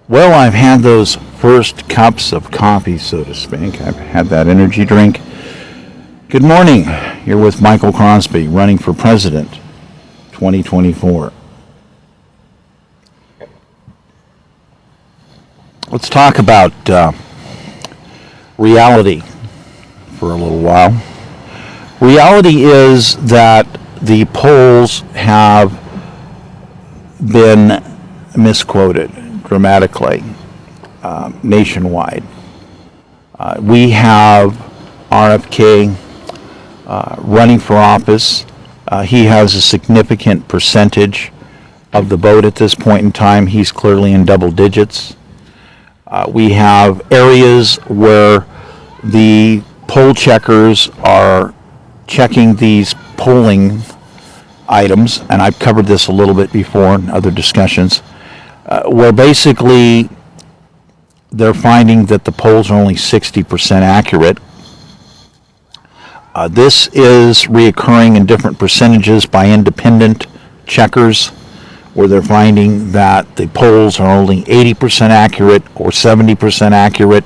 Well, I've had those first cups of coffee, so to speak. I've had that energy drink. Good morning. You're with Michael Crosby, running for president 2024. Let's talk about reality for a little while. Reality is that the polls have been misquoted dramatically nationwide. We have RFK running for office. He has a significant percentage of the vote at this point in time. He's clearly in double digits. We have areas where the poll checkers are checking these polling items, and I've covered this a little bit before in other discussions, where basically they're finding that the polls are only 60% accurate. This is reoccurring in different percentages by independent checkers, where they're finding that the polls are only 80% accurate or 70% accurate.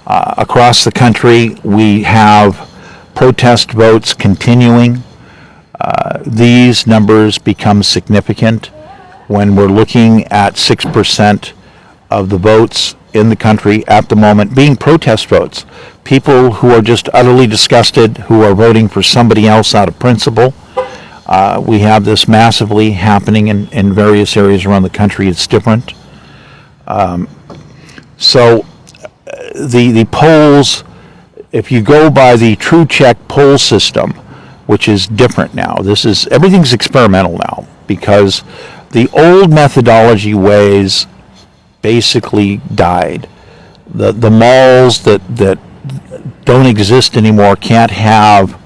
Across the country, we have protest votes continuing. These numbers become significant when we're looking at 6% of the votes in the country at the moment being protest votes. People who are just utterly disgusted, who are voting for somebody else out of principle. We have this massively happening in various areas around the country. It's different. So the polls, if you go by the True Check poll system, which is different now, everything's experimental now, because the old methodology ways basically died. The malls that don't exist anymore can't have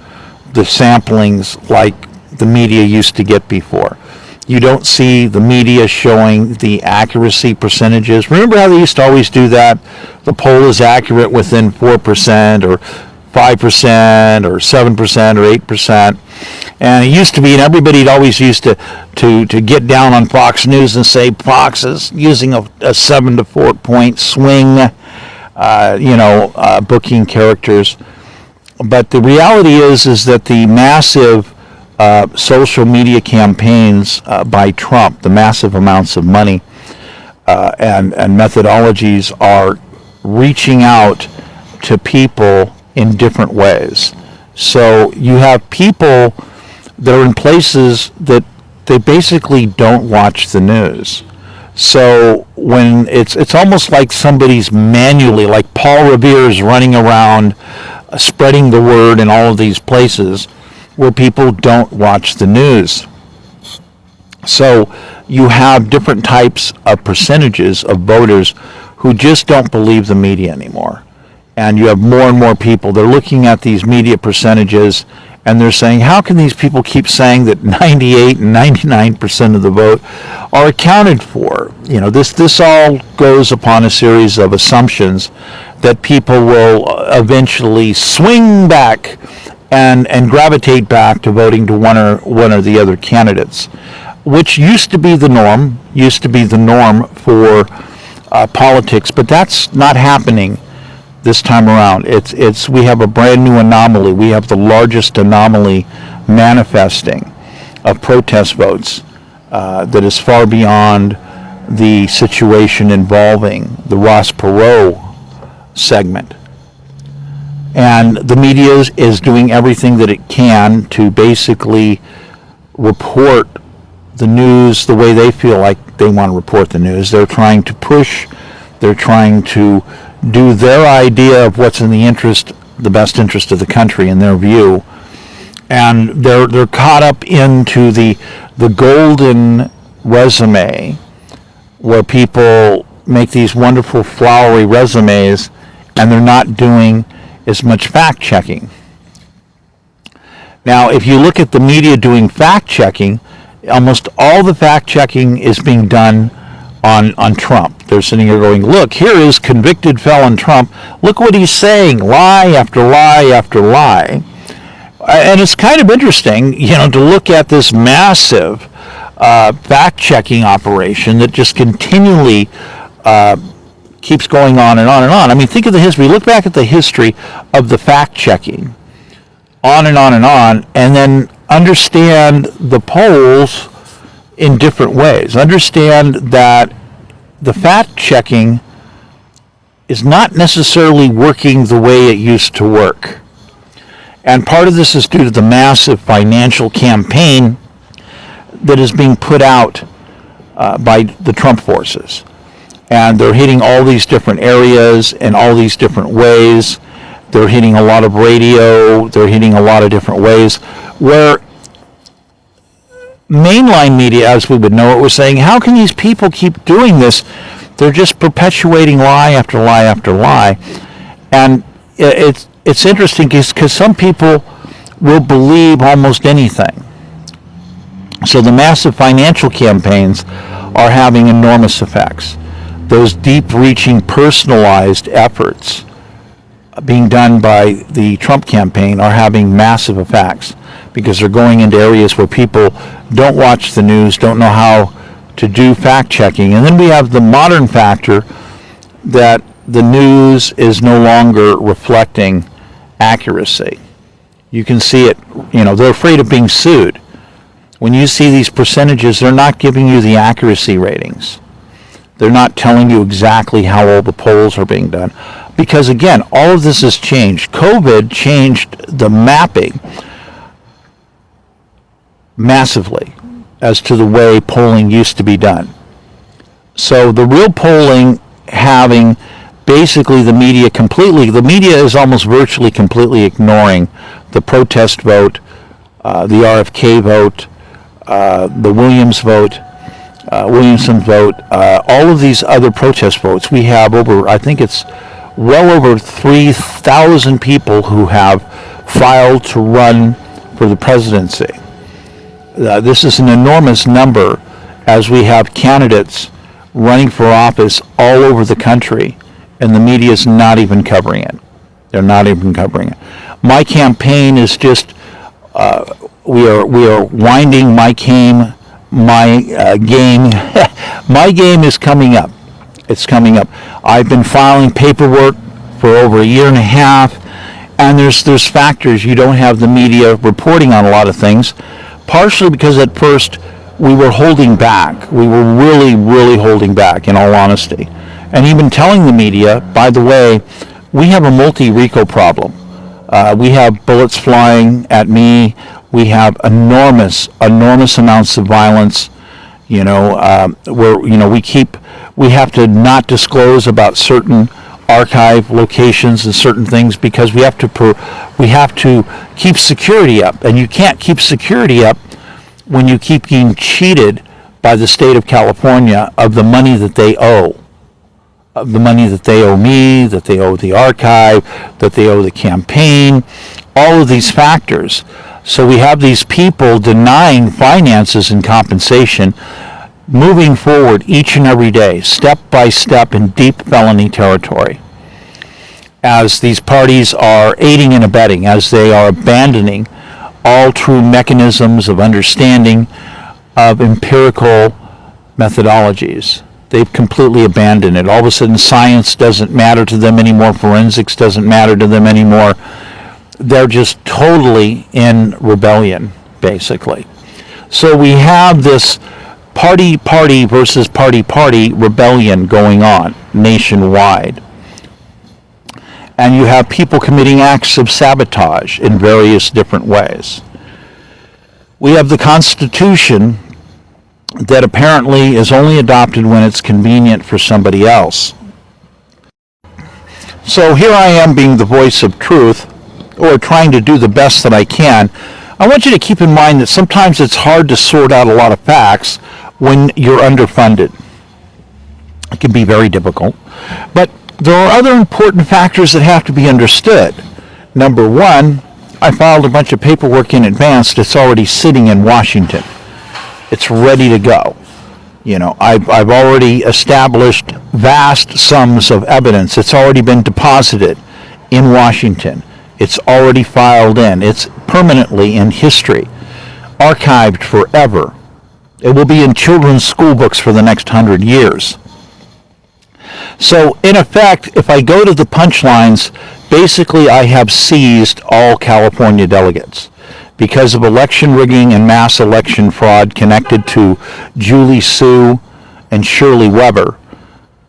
the samplings like the media used to get before. You don't see the media showing the accuracy percentages. Remember how they used to always do that? The poll is accurate within 4% or 5% or 7% or 8%. And it used to be, and everybody always used to get down on Fox News and say Fox is using a 7 to 4 point swing, booking characters. But the reality is that the massive social media campaigns by Trump, the massive amounts of money and methodologies are reaching out to people in different ways. So you have people that are in places that they basically don't watch the news. So when it's almost like somebody's manually, like Paul Revere's running around spreading the word in all of these places where people don't watch the news. So you have different types of percentages of voters who just don't believe the media anymore. And you have more and more people, they're looking at these media percentages and they're saying, how can these people keep saying that 98 and 99% of the vote are accounted for? This all goes upon a series of assumptions that people will eventually swing back and gravitate back to voting to one or the other candidates, which used to be the norm for politics, but that's not happening this time around. We have a brand new anomaly. We have the largest anomaly manifesting of protest votes that is far beyond the situation involving the Ross Perot segment. And the media is doing everything that it can to basically report the news the way they feel like they want to report the news. They're trying to push, they're trying to do their idea of what's in the best interest of the country in their view. And they're caught up into the golden resume, where people make these wonderful flowery resumes and they're not doing as much fact checking. Now, if you look at the media doing fact checking, almost all the fact checking is being done on Trump. They're sitting here going, look, here is convicted felon Trump. Look what he's saying, lie after lie after lie. And it's kind of interesting, to look at this massive fact-checking operation that just continually keeps going on and on and on. I mean, think of the history. Look back at the history of the fact-checking, on and on and on, and then understand the polls in different ways. Understand that the fact-checking is not necessarily working the way it used to work. And part of this is due to the massive financial campaign that is being put out by the Trump forces. And they're hitting all these different areas in all these different ways. They're hitting a lot of radio. They're hitting a lot of different ways where mainline media, as we would know it, was saying, how can these people keep doing this? They're just perpetuating lie after lie after lie. And it's interesting because some people will believe almost anything. So the massive financial campaigns are having enormous effects. Those deep-reaching, personalized efforts being done by the Trump campaign are having massive effects because they're going into areas where people don't watch the news, don't know how to do fact-checking. And then we have the modern factor that the news is no longer reflecting accuracy. You can see it, they're afraid of being sued. When you see these percentages, they're not giving you the accuracy ratings. They're not telling you exactly how all the polls are being done. Because again, all of this has changed. COVID changed the mapping massively as to the way polling used to be done. So the real polling having basically the media is almost virtually completely ignoring the protest vote, the RFK vote, the Williamson vote, all of these other protest votes. We have I think it's well over 3,000 people who have filed to run for the presidency. This is an enormous number as we have candidates running for office all over the country, and the media is not even covering it. They're not even covering it. My campaign is just, we are winding my game. My game is coming up. It's coming up. I've been filing paperwork for over a year and a half, and there's factors. You don't have the media reporting on a lot of things, partially because at first we were holding back. We were really, really holding back, in all honesty. And even telling the media, by the way, we have a multi-RICO problem. We have bullets flying at me. We have enormous amounts of violence. We have to not disclose about certain archive locations and certain things because we have to keep security up, and you can't keep security up when you keep being cheated by the state of California of the money that they owe. Of the money that they owe me, that they owe the archive, that they owe the campaign, all of these factors. So we have these people denying finances and compensation, moving forward each and every day, step by step in deep felony territory, as these parties are aiding and abetting, as they are abandoning all true mechanisms of understanding of empirical methodologies. They've completely abandoned it. All of a sudden, science doesn't matter to them anymore. Forensics doesn't matter to them anymore. They're just totally in rebellion, basically. So we have this party versus party rebellion going on nationwide. And you have people committing acts of sabotage in various different ways. We have the Constitution that apparently is only adopted when it's convenient for somebody else. So here I am being the voice of truth, or trying to do the best that I can. I want you to keep in mind that sometimes it's hard to sort out a lot of facts when you're underfunded. It can be very difficult. But there are other important factors that have to be understood. Number one, I filed a bunch of paperwork in advance that's already sitting in Washington. It's ready to go. I've already established vast sums of evidence. It's already been deposited in Washington. It's already filed in. It's permanently in history, archived forever. It will be in children's school books for the next 100 years. So in effect, if I go to the punchlines, basically I have seized all California delegates because of election rigging and mass election fraud connected to Julie Sue and Shirley Weber.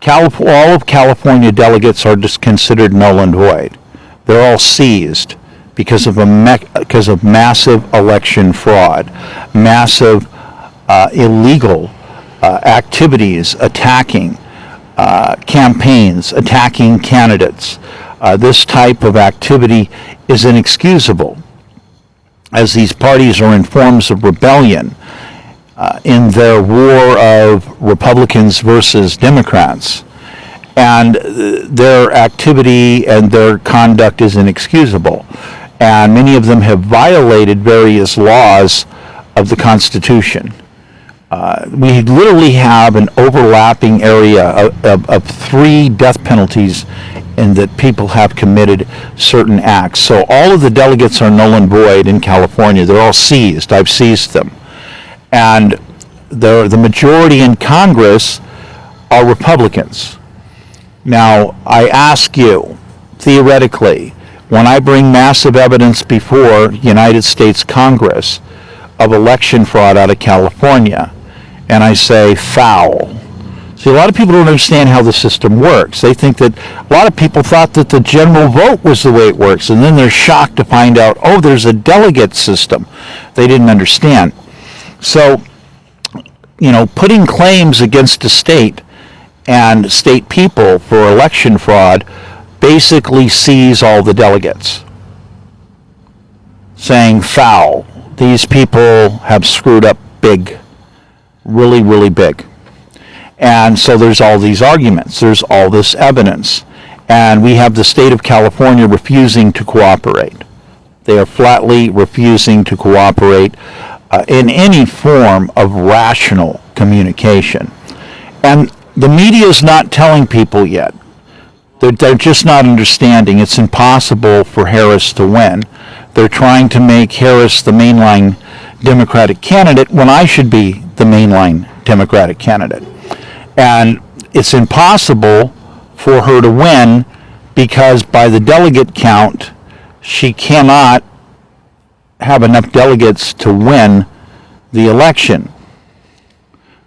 All of California delegates are just considered null and void. They're all seized because of massive election fraud, massive illegal activities attacking campaigns, attacking candidates. This type of activity is inexcusable, as these parties are in forms of rebellion in their war of Republicans versus Democrats, and their activity and their conduct is inexcusable. And many of them have violated various laws of the Constitution. We literally have an overlapping area of 3 death penalties in that people have committed certain acts. So all of the delegates are null and void in California. They're all seized. I've seized them. And the majority in Congress are Republicans. Now, I ask you, theoretically, when I bring massive evidence before United States Congress of election fraud out of California, and I say foul. See, a lot of people don't understand how the system works. They think that a lot of people thought that the general vote was the way it works, and then they're shocked to find out, oh, there's a delegate system. They didn't understand. So, putting claims against a state and state people for election fraud basically sees all the delegates, saying foul. These people have screwed up big, really, really big. And so there's all these arguments, there's all this evidence, and we have the state of California refusing to cooperate. They are flatly refusing to cooperate in any form of rational communication. And the media is not telling people yet. They're just not understanding. It's impossible for Harris to win. They're trying to make Harris the mainline Democratic candidate when I should be the mainline Democratic candidate. And it's impossible for her to win because by the delegate count, she cannot have enough delegates to win the election.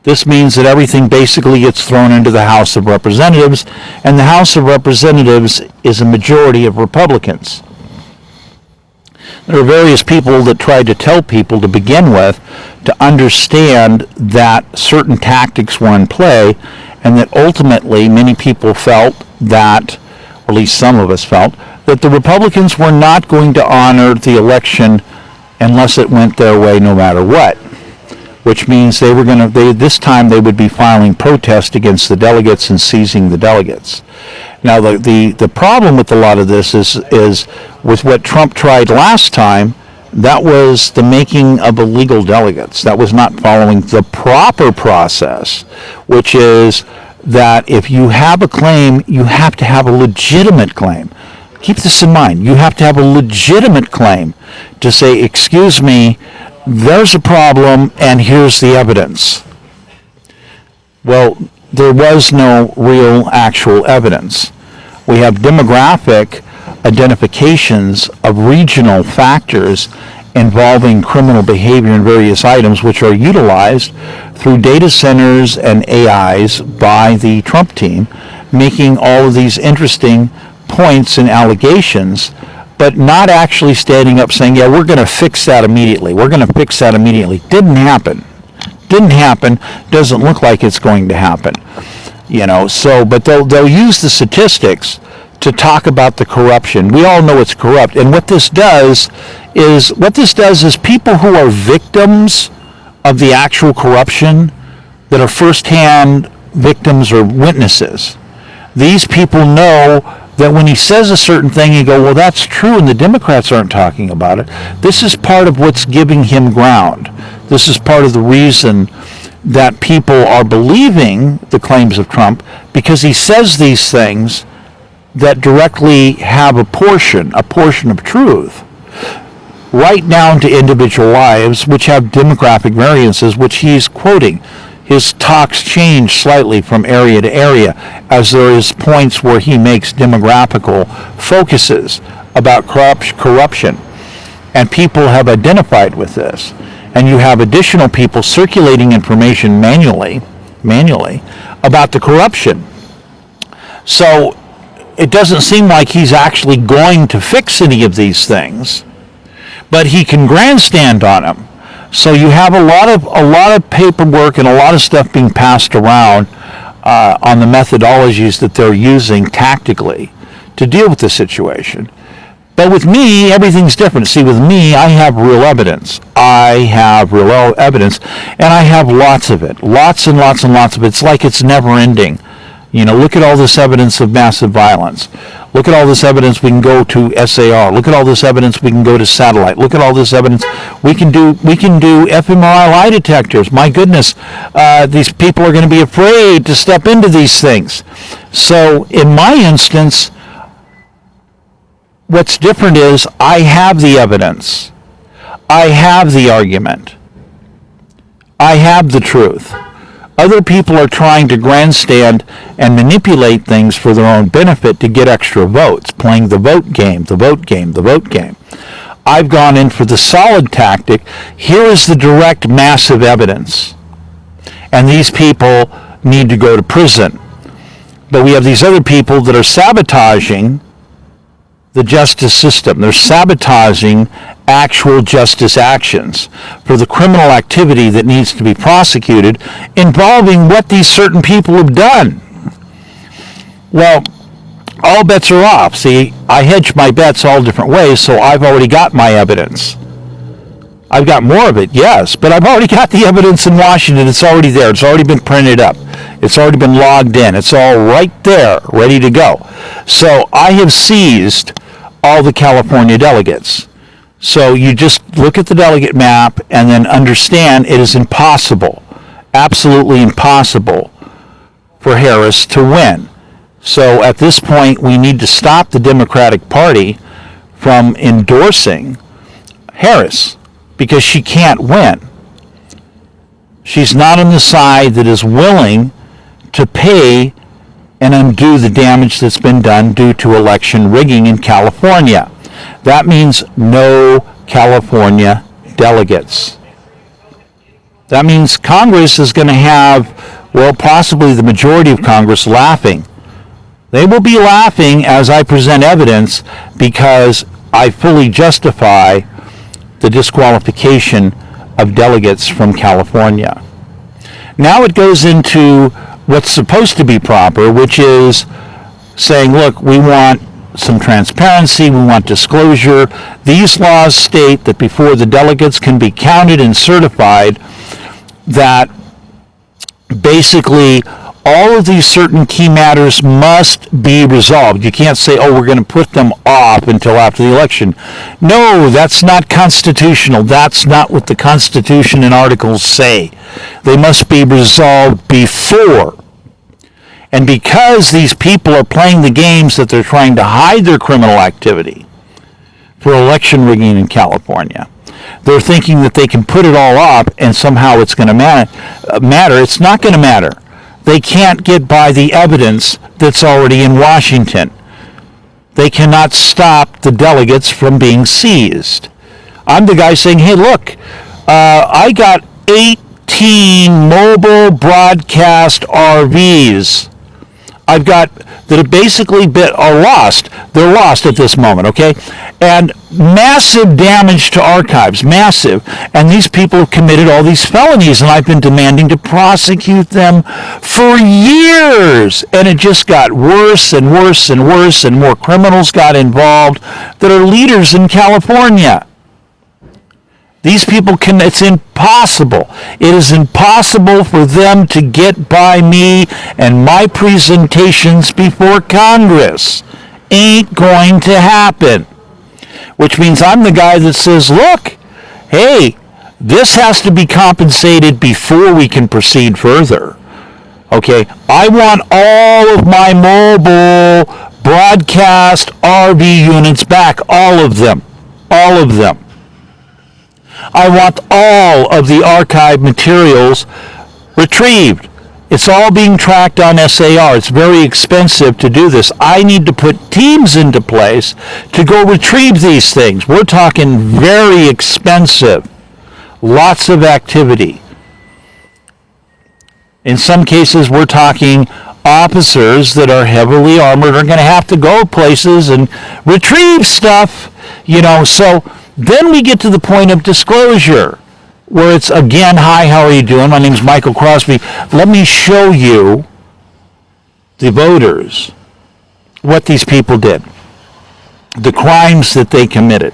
This means that everything basically gets thrown into the House of Representatives, and the House of Representatives is a majority of Republicans. There are various people that tried to tell people to begin with to understand that certain tactics were in play, and that ultimately many people felt that, or at least some of us felt, that the Republicans were not going to honor the election unless it went their way no matter what, which means this time they would be filing protest against the delegates and seizing the delegates. Now, the problem with a lot of this is with what Trump tried last time. That was the making of illegal delegates. That was not following the proper process, which is that if you have a claim, you have to have a legitimate claim. Keep this in mind. You have to have a legitimate claim to say, excuse me, there's a problem and here's the evidence. Well, there was no real actual evidence. We have demographic identifications of regional factors involving criminal behavior in various items, which are utilized through data centers and AIs by the Trump team, making all of these interesting points and allegations, but not actually standing up saying, yeah, we're going to fix that immediately. We're going to fix that immediately. Didn't happen. Doesn't look like it's going to happen. But they'll use the statistics to talk about the corruption. We all know it's corrupt. And what this does is people who are victims of the actual corruption, that are firsthand victims or witnesses, these people know that when he says a certain thing, you go, well, that's true, and the Democrats aren't talking about it. This is part of what's giving him ground. This is part of the reason that people are believing the claims of Trump, because he says these things that directly have a portion of truth, right down to individual lives, which have demographic variances, which he's quoting. his talks change slightly from area to area, as there is points where he makes demographical focuses about corruption. And people have identified with this. And you have additional people circulating information manually about the corruption. So it doesn't seem like he's actually going to fix any of these things, but he can grandstand on them. So you have a lot of paperwork and a lot of stuff being passed around on the methodologies that they're using tactically to deal with the situation. But with me, everything's different. See, with me, I have real evidence. And I have lots of it. Lots and lots and lots of it. It's like it's never ending. You know, look at all this evidence of massive violence. Look at all this evidence we can go to SAR. Look at all this evidence we can go to satellite. Look at all this evidence we can do fMRI lie detectors. My goodness, these people are going to be afraid to step into these things. So in my instance, what's different is I have the evidence. I have the argument. I have the truth. Other people are trying to grandstand and manipulate things for their own benefit to get extra votes, playing the vote game. I've gone in for the solid tactic. Here is the direct massive evidence. And these people need to go to prison. But we have these other people that are sabotaging the justice system. They're sabotaging actual justice actions for the criminal activity that needs to be prosecuted involving what these certain people have done. Well, all bets are off. See, I hedge my bets all different ways, so I've already got my evidence. I've got more of it, yes, but I've already got the evidence in Washington. It's already there. It's already been printed up. It's already been logged in. It's all right there, ready to go. So I have seized all the California delegates. So you just look at the delegate map and then understand it is impossible, absolutely impossible for Harris to win. So at this point, we need to stop the Democratic Party from endorsing Harris because she can't win. She's not on the side that is willing to pay and undo the damage that's been done due to election rigging in California. That means no California delegates. That means Congress is going to have, well, possibly the majority of Congress laughing. They will be laughing as I present evidence because I fully justify the disqualification of delegates from California. Now it goes into what's supposed to be proper, which is saying, look, we want some transparency, we want disclosure. These laws state that before the delegates can be counted and certified, that basically all of these certain key matters must be resolved. You can't say, oh, we're going to put them off until after the election. No, that's not constitutional. That's not what the Constitution and articles say. They must be resolved before. And because these people are playing the games that they're trying to hide their criminal activity for election rigging in California, they're thinking that they can put it all up and somehow it's going to matter. It's not going to matter. They can't get by the evidence that's already in Washington. They cannot stop the delegates from being seized. I'm the guy saying, hey, look, I got 18 mobile broadcast RVs I've got that have basically are lost. They're lost at this moment, okay? And massive damage to archives, massive. And these people have committed all these felonies, and I've been demanding to prosecute them for years. And it just got worse and worse and worse, and more criminals got involved that are leaders in California. These people it's impossible. It is impossible for them to get by me and my presentations before Congress. Ain't going to happen. Which means I'm the guy that says, look, hey, this has to be compensated before we can proceed further. Okay, I want all of my mobile broadcast RV units back, all of them. All of them. I want all of the archive materials Retrieved. It's all being tracked on SAR. It's very expensive to do this. I need to put teams into place to go retrieve these things. We're talking very expensive. Lots of activity. In some cases, we're talking officers that are heavily armored are going to have to go places and retrieve stuff, So then we get to the point of disclosure, where it's, again, hi, how are you doing? My name is Michael Crosby. Let me show you, the voters, what these people did, the crimes that they committed.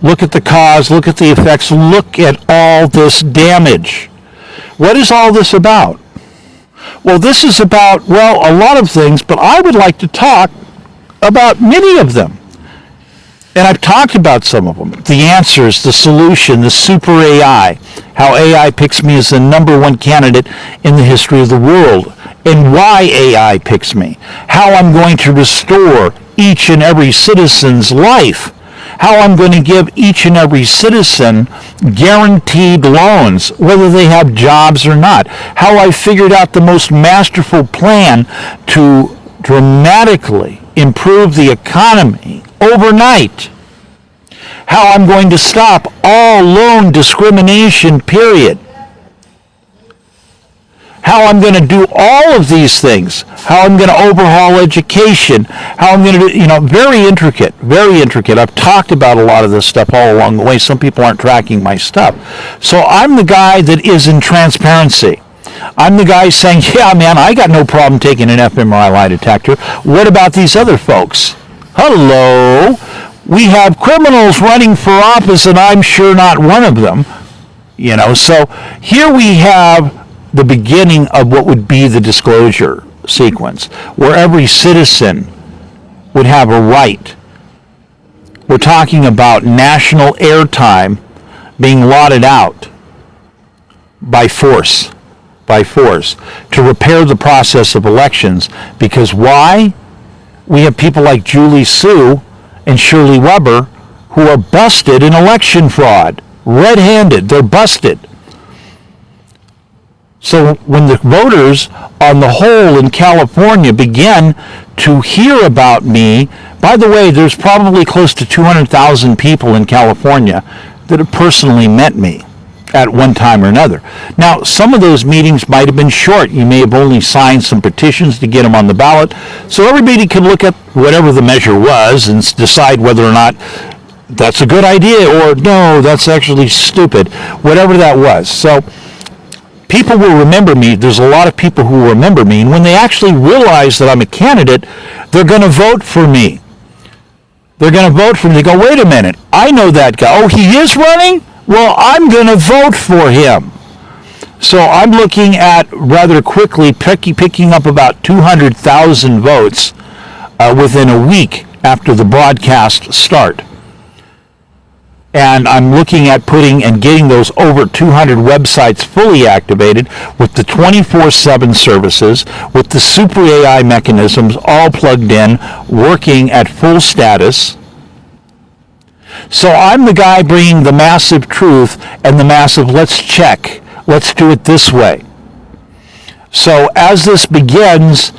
Look at the cause, look at the effects, look at all this damage. What is all this about? Well, this is about, a lot of things, but I would like to talk about many of them. And I've talked about some of them. The answers, the solution, the super AI, how AI picks me as the number one candidate in the history of the world, and why AI picks me, how I'm going to restore each and every citizen's life, how I'm going to give each and every citizen guaranteed loans, whether they have jobs or not, how I figured out the most masterful plan to dramatically improve the economy overnight, how I'm going to stop all loan discrimination, period, how I'm going to do all of these things, how I'm going to overhaul education, how I'm going to do, very intricate, very intricate. I've talked about a lot of this stuff all along the way. Some people aren't tracking my stuff. So I'm the guy that is in transparency. I'm the guy saying, yeah, man, I got no problem taking an fMRI lie detector. What about these other folks? Hello. We have criminals running for office, and I'm sure not one of them. So here we have the beginning of what would be the disclosure sequence, where every citizen would have a right. We're talking about national airtime being lotted out by force, to repair the process of elections. Because why? We have people like Julie Sue and Shirley Weber who are busted in election fraud, red-handed. They're busted. So when the voters on the whole in California began to hear about me, by the way, there's probably close to 200,000 people in California that have personally met me at one time or another. Now, some of those meetings might have been short. You may have only signed some petitions to get them on the ballot. So everybody can look at whatever the measure was and decide whether or not that's a good idea or no, that's actually stupid, whatever that was. So people will remember me. There's a lot of people who remember me. And when they actually realize that I'm a candidate, they're going to vote for me. They're going to vote for me. They go, wait a minute, I know that guy. Oh, he is running? Well, I'm going to vote for him. So I'm looking at rather quickly picking up about 200,000 votes within a week after the broadcast start. And I'm looking at putting and getting those over 200 websites fully activated with the 24/7 services, with the super AI mechanisms all plugged in, working at full status. So I'm the guy bringing the massive truth and the massive let's check. Let's do it this way. So as this begins,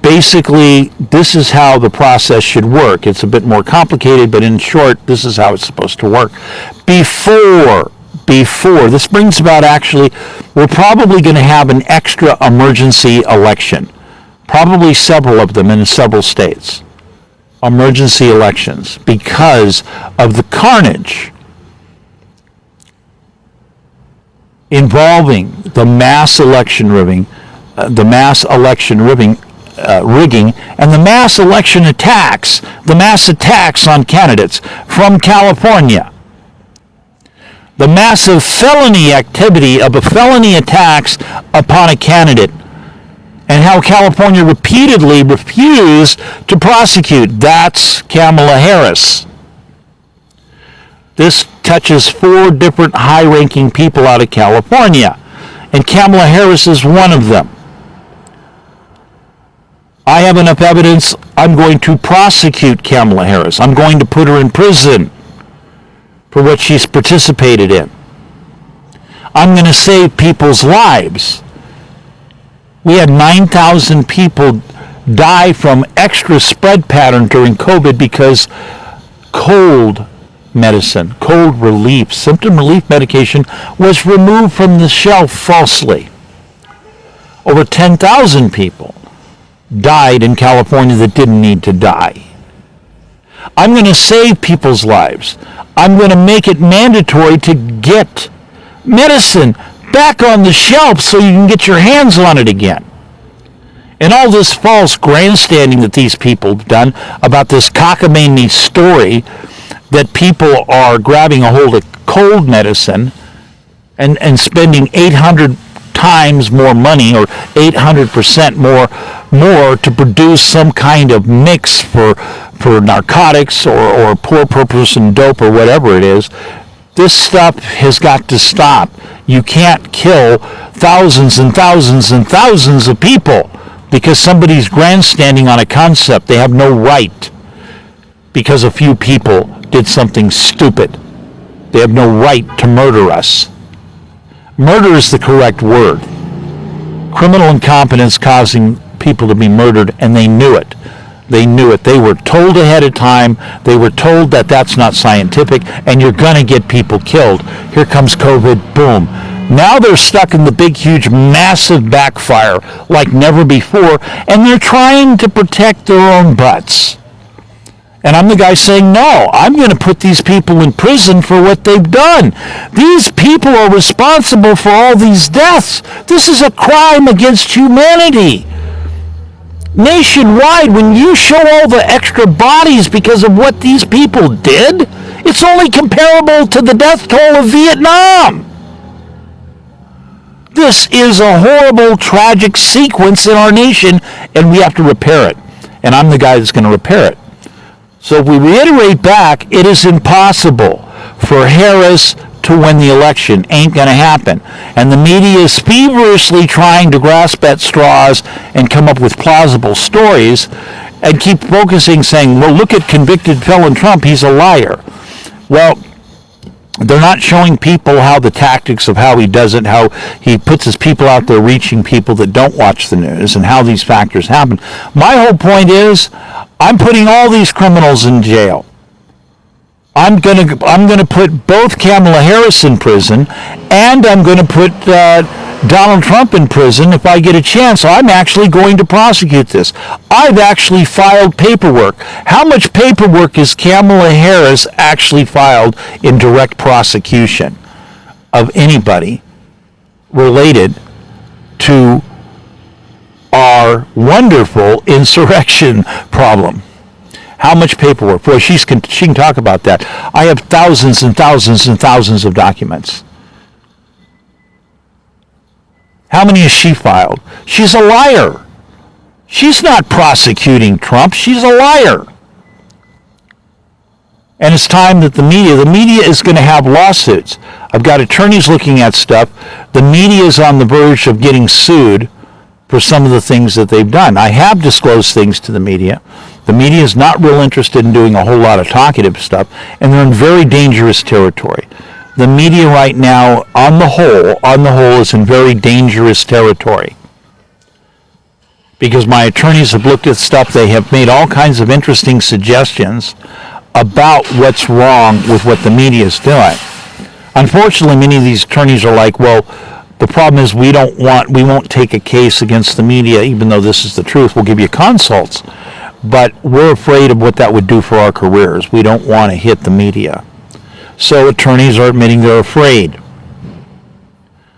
basically, this is how the process should work. It's a bit more complicated, but in short, this is how it's supposed to work. Before, this brings about actually, we're probably going to have an extra emergency election. Probably several of them in several states. Emergency elections because of the carnage involving the mass election rigging, rigging, and the mass election attacks, the mass attacks on candidates from California. The massive felony activity of a felony attacks upon a candidate, and how California repeatedly refused to prosecute. That's Kamala Harris. This touches 4 different high-ranking people out of California, and Kamala Harris is one of them. I have enough evidence. I'm going to prosecute Kamala Harris. I'm going to put her in prison for what she's participated in. I'm going to save people's lives. We had 9,000 people die from extra spread pattern during COVID because cold medicine, cold relief, symptom relief medication was removed from the shelf falsely. Over 10,000 people died in California that didn't need to die. I'm going to save people's lives. I'm going to make it mandatory to get medicine back on the shelf so you can get your hands on it again. And all this false grandstanding that these people have done about this cockamamie story that people are grabbing a hold of cold medicine and spending 800 times more money or 800% more to produce some kind of mix for narcotics or poor purpose and dope or whatever it is. This stuff has got to stop. You can't kill thousands and thousands and thousands of people because somebody's grandstanding on a concept. They have no right because a few people did something stupid. They have no right to murder us. Murder is the correct word. Criminal incompetence causing people to be murdered, and they knew it. They knew it. They were told ahead of time. They were told that that's not scientific, and you're going to get people killed. Here comes COVID, boom. Now they're stuck in the big, huge, massive backfire like never before, and they're trying to protect their own butts. And I'm the guy saying, no, I'm going to put these people in prison for what they've done. These people are responsible for all these deaths. This is a crime against humanity. Nationwide, when you show all the extra bodies because of what these people did, it's only comparable to the death toll of Vietnam. This is a horrible, tragic sequence in our nation, and we have to repair it. And I'm the guy that's going to repair it. So if we reiterate back, it is impossible for Harris to win the election. Ain't going to happen. And the media is feverishly trying to grasp at straws and come up with plausible stories and keep focusing, saying, well, look at convicted felon Trump. He's a liar. Well, they're not showing people how the tactics of how he does it, how he puts his people out there reaching people that don't watch the news, and how these factors happen. My whole point is, I'm putting all these criminals in jail. I'm gonna put both Kamala Harris in prison, and I'm gonna put Donald Trump in prison if I get a chance. I'm actually going to prosecute this. I've actually filed paperwork. How much paperwork is Kamala Harris actually filed in direct prosecution of anybody related to our wonderful insurrection problem? How much paperwork? Boy, she can talk about that. I have thousands and thousands and thousands of documents. How many has she filed? She's a liar. She's not prosecuting Trump. She's a liar. And it's time that the media is going to have lawsuits. I've got attorneys looking at stuff. The media is on the verge of getting sued for some of the things that they've done. I have disclosed things to the media. The media is not real interested in doing a whole lot of talkative stuff, and they're in very dangerous territory. The media right now, on the whole, is in very dangerous territory. Because my attorneys have looked at stuff, they have made all kinds of interesting suggestions about what's wrong with what the media is doing. Unfortunately, many of these attorneys are like, well, the problem is we won't take a case against the media, even though this is the truth. We'll give you consults. But we're afraid of what that would do for our careers. We don't want to hit the media. So attorneys are admitting they're afraid.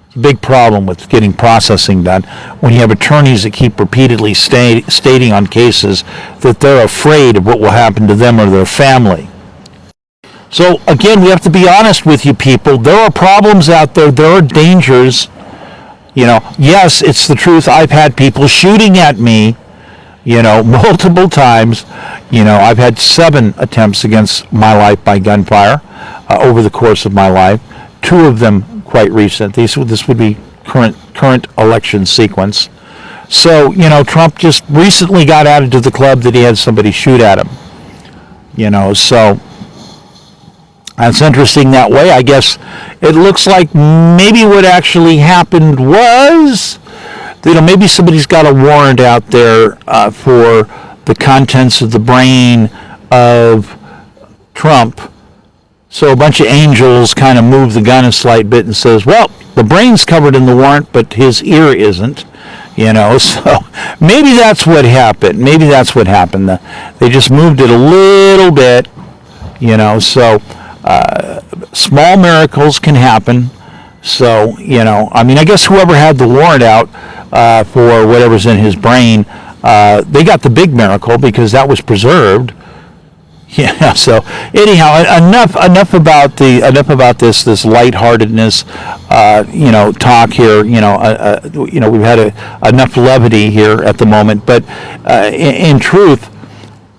It's a big problem with getting processing done when you have attorneys that keep repeatedly stating on cases that they're afraid of what will happen to them or their family. So again, we have to be honest with you people. There are problems out there. There are dangers. Yes, it's the truth. I've had people shooting at me, multiple times. I've had 7 attempts against my life by gunfire over the course of my life. 2 of them quite recent. This would be current election sequence. So, Trump just recently got added to the club that he had somebody shoot at him. So That's interesting that way. I guess it looks like maybe what actually happened was, maybe somebody's got a warrant out there for the contents of the brain of Trump. So a bunch of angels kind of move the gun a slight bit and says, well, the brain's covered in the warrant, but his ear isn't. So maybe that's what happened. Maybe that's what happened. They just moved it a little bit, so small miracles can happen. So, I guess whoever had the warrant out for whatever's in his brain, they got the big miracle because that was preserved. Yeah. So anyhow, enough about this lightheartedness, talk here. We've had enough levity here at the moment, but in truth,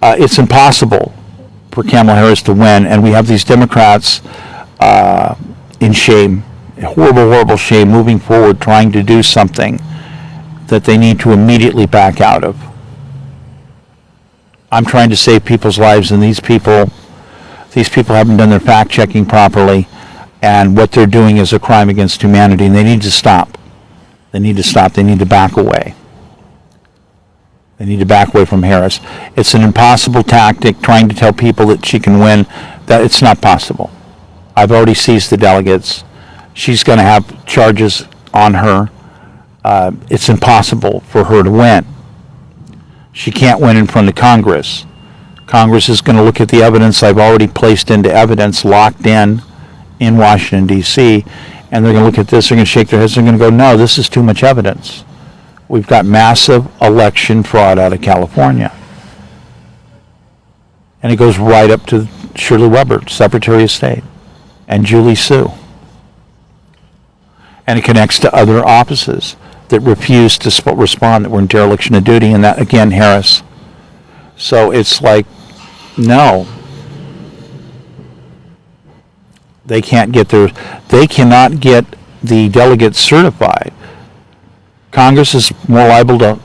it's impossible for Kamala Harris to win, and we have these Democrats in shame, horrible shame, moving forward, trying to do something that they need to immediately back out of. I'm trying to save people's lives, and these people haven't done their fact-checking properly, and what they're doing is a crime against humanity, and they need to stop. They need to back away. They need to back away from Harris. It's an impossible tactic trying to tell people that she can win. That it's not possible. I've already seized the delegates. She's going to have charges on her. It's impossible for her to win. She can't win in front of Congress. Congress is going to look at the evidence I've already placed into evidence, locked in Washington, D.C., and they're going to look at this, they're going to shake their heads, they're going to go, no, this is too much evidence. We've got massive election fraud out of California. And it goes right up to Shirley Weber, Secretary of State, and Julie Sue. And it connects to other offices that refused to respond, that were in dereliction of duty, and that, again, Harris. So it's like, no. They cannot get the delegates certified. Congress is more liable to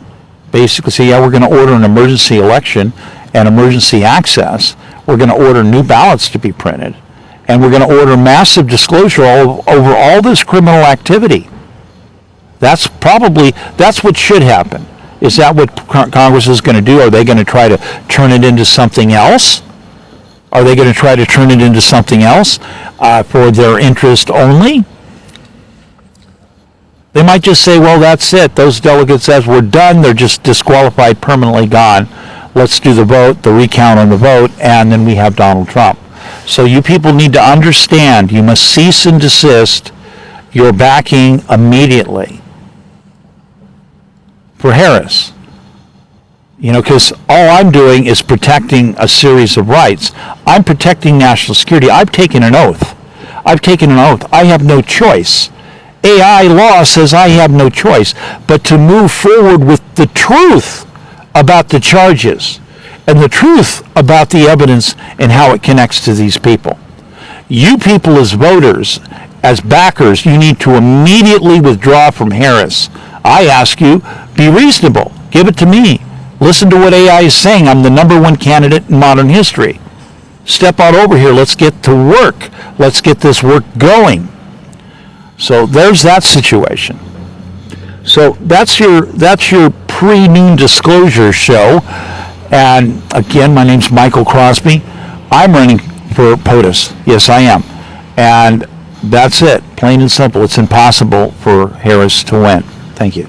basically say, yeah, we're going to order an emergency election and emergency access. We're going to order new ballots to be printed. And we're going to order massive disclosure over all this criminal activity. That's what should happen. Is that what Congress is going to do? Are they going to try to turn it into something else? Are they going to try to turn it into something else for their interest only? They might just say, well, that's it. Those delegates, as we're done, they're just disqualified, permanently gone. Let's do the vote, the recount on the vote, and then we have Donald Trump. So you people need to understand, you must cease and desist your backing immediately for Harris. Because all I'm doing is protecting a series of rights. I'm protecting national security. I've taken an oath. I have no choice. AI law says I have no choice but to move forward with the truth about the charges and the truth about the evidence and how it connects to these people. You people as voters, as backers, you need to immediately withdraw from Harris. I ask you, be reasonable. Give it to me. Listen to what AI is saying. I'm the number one candidate in modern history. Step out over here. Let's get to work. Let's get this work going. So there's that situation. So that's your pre-noon disclosure show. And again, my name's Michael Crosby. I'm running for POTUS. Yes, I am. And that's it. Plain and simple. It's impossible for Harris to win. Thank you.